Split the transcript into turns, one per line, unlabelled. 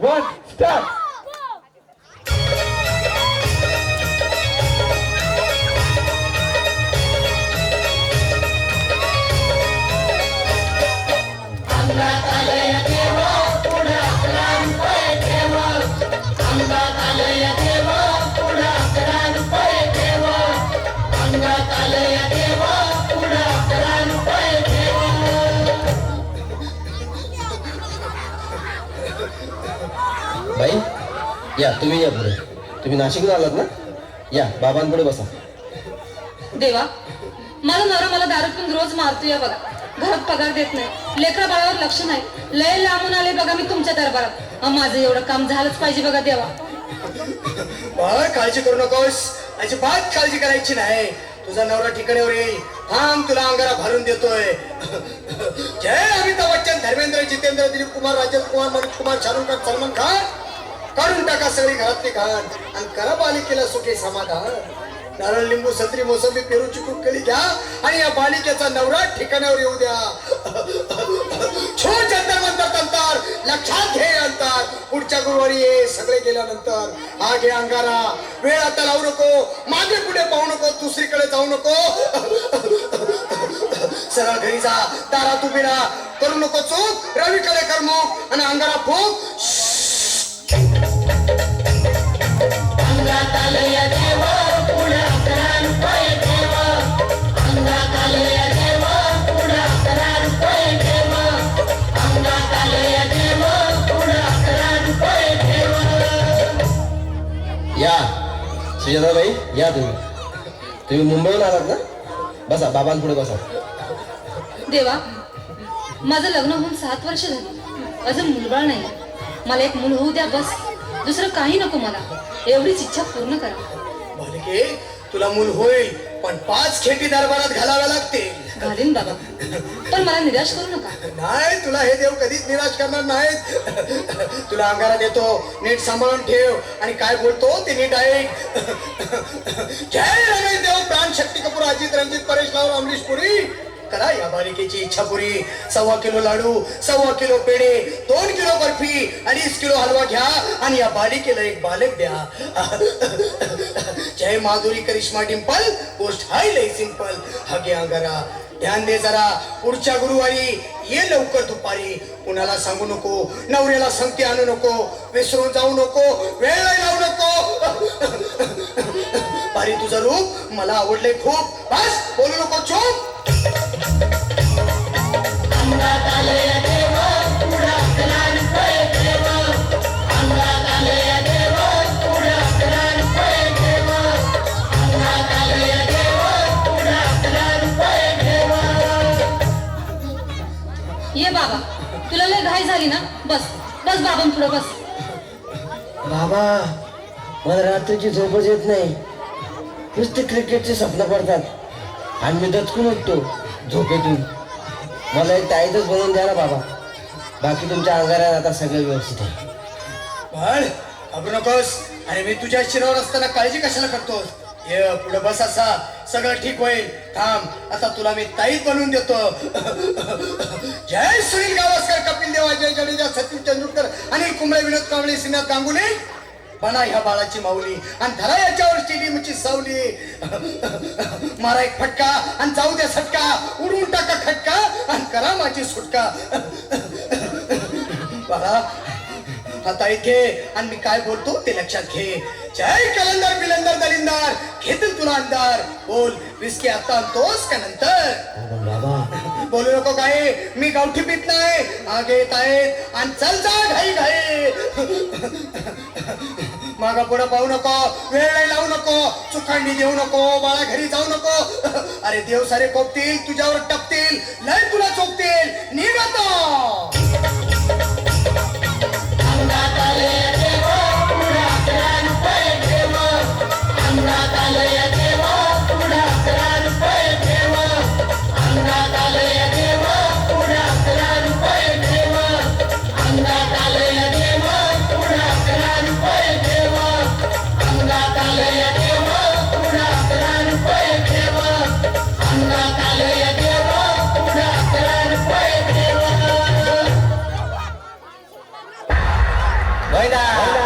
1 start.
बाई या, तुम्ही या पुढे. तुम्ही नाशिकला आलात ना? या बाबांपुढे बसा.
देवा, माझा नवरा मला दारू पिऊन रोज मारतोय बघा. घरात पगार देत नाही, लेकरा बाळावर लक्ष नाही. लय लांबून आले बघा मी तुमच्या दरबारात. माझं एवढं काम झालंच पाहिजे बघा देवा.
बाळ काळजी करू नकोस, अजिबात काळजी करायची नाही. तुझा नवरा ठिकाणीवर येईल. थांब, तुला अंगारा भरून देतोय. जय अमिताभ बच्चन, धर्मेंद्र, जितेंद्र, दिलीप कुमार, राजेश कुमार, मनोज कुमार, शाहरुख खान, सलमान खान. काढून टाका सगळी घरातली घाण आणि करा बालिकेला सुखी समाधान. नारळ, लिंबू, संत्री, मोसंबी, पेरू, चिकू, केळी घ्या आणि या बालिकेचा नवरा ठिकाणावर येऊ द्या. छोट जंतर मंतर तंतर, लक्षात घे अंतर. पुढच्या गुरुवारी ये, सगळे गेल्यानंतर. हा घे अंगारा. वेळ आता लावू नको, मागे पुढे पाहू नको, दुसरीकडे जाऊ नको. सरळ घरी जा, दारात उभी राहा. करू नको चूक, रवीकडे कर्मुक आणि अंगारा फूक. अंगात आलंय देव, पुढे 11 रुपये देव. अंगात आलंय देव, पुढे 11 रुपये देव. अंगात आलंय देव, पुढे 11 रुपये देव.
या सुजाताबाई, या तुम्ही. तुम्ही मुंबईहून आलात ना? बसा, बाबांपुढे बसा.
देवा, माझं लग्न होऊन 7 वर्ष झाली, अजून मुलबाळ नाही. मला एक मूल होऊ द्या बस. दुसरं काही नको मला. एवढीच इच्छा पूर्ण करा.
बालिके, तुला मूल होईल, पण 5 खेटी दरबारात घालाव्या लागतील.
घालीन बाबा, पण मला निराश करू नका.
नाही, तुला हे देव कधीच निराश करणार नाहीत. तुला अंगारा देतो, नीट सांभाळून ठेव आणि काय बोलतो ते नीट ऐक. जय रमेश देव, प्राण, शक्ती कपूर, अजित, रणजित, परेश राव, अमरीश पुरी. करा या बालिकेची इच्छा पुरी. 1.25 किलो लाडू, 1.25 किलो पेढे, 2 किलो बर्फी, 2.5 किलो हलवा घ्या आणि या बालिकेला एक बालक द्या. जय माधुरी, करिश्मा, डिंपल, पोस्ट हाय लय सिंपल. हा घे अंगारा. ध्यान दे जरा, पुढच्या गुरुवारी ये लवकर दुपारी. कुणाला सांगू नको, नवऱ्याला संगती आणू नको, विसरून जाऊ नको, वेळ लावू नको. बारी, तुझं रूप मला आवडले खूप. बस, बोलू नको, चूप. अंगात आलंय देव, पुढे 11 रुपये देव. अंगात आलंय देव, पुढे 11 रुपये देव. अंगात आलंय देव, पुढे 11 रुपये देव.
ये बाबा, तुला लय घाई झाली ना? बस बस बाबांपुढे बस.
बाबा, मला रात्रीची झोपच येत नाही. नुसते क्रिकेटचे स्वप्न पडतात आणि मी दचकून उठतो झोपेतून. मला एक ताईतच बनवून द्या ना बाबा. बाकी तुमच्या अंगारात आता सगळं व्यवस्थित आहे.
बाळ, घाबरू नकोस. अरे मी तुझ्या शिरावर असताना काळजी कशाला करतोस? ये पुढे बस, असा सगळं ठीक होईल. थांब, आता तुला मी ताईत बनवून देतो. जय सुनील गावस्कर, कपिल देव, अजय जडेजा, सचिन तेंडुलकर, अनिल कुंबळे, विनोद कांबळे, श्रीनाथ गांगुली. बना ह्या बाळाची माऊली आणि धरा याच्यावर स्टेडियमची सावली. मारा एक फटका आणि जाऊ द्या सटका. उडून टाका खटका आणि करा माझी सुटका. बाळा, आता इथे आणि मी काय बोलतो ते लक्षात घे. जय कलंदर, बिलंदर, दलिंदर, घेतील तुला अंधार. बोल, विस्की आता आणतोस का नंतर?
बाबा,
बोलू नको काय, मी गावठी पीत नाही. आगे येत आहेत आणि चल जा घाई घाई. मागा पुढे पाहू नको, वेळ नाही लावू नको, चुकांडी देऊ नको, बाळा घरी जाऊ नको. अरे देव सारे कोपतील, तुझ्यावर टपतील, लय तुला चोपतील. निघ आता. अंगात आलंय देव, पुढे 11 रुपये देव. अंगात आलंय देव, पुढे 11 रुपये देव. अंगात आलंय देव, पुढे 11 रुपये देव. अंगात आलंय देव, पुढे 11 रुपये देव. अंगात आलंय देव, पुढे 11 रुपये देव. अंगात आलंय देव, पुढे 11 रुपये देव.
गोविंदा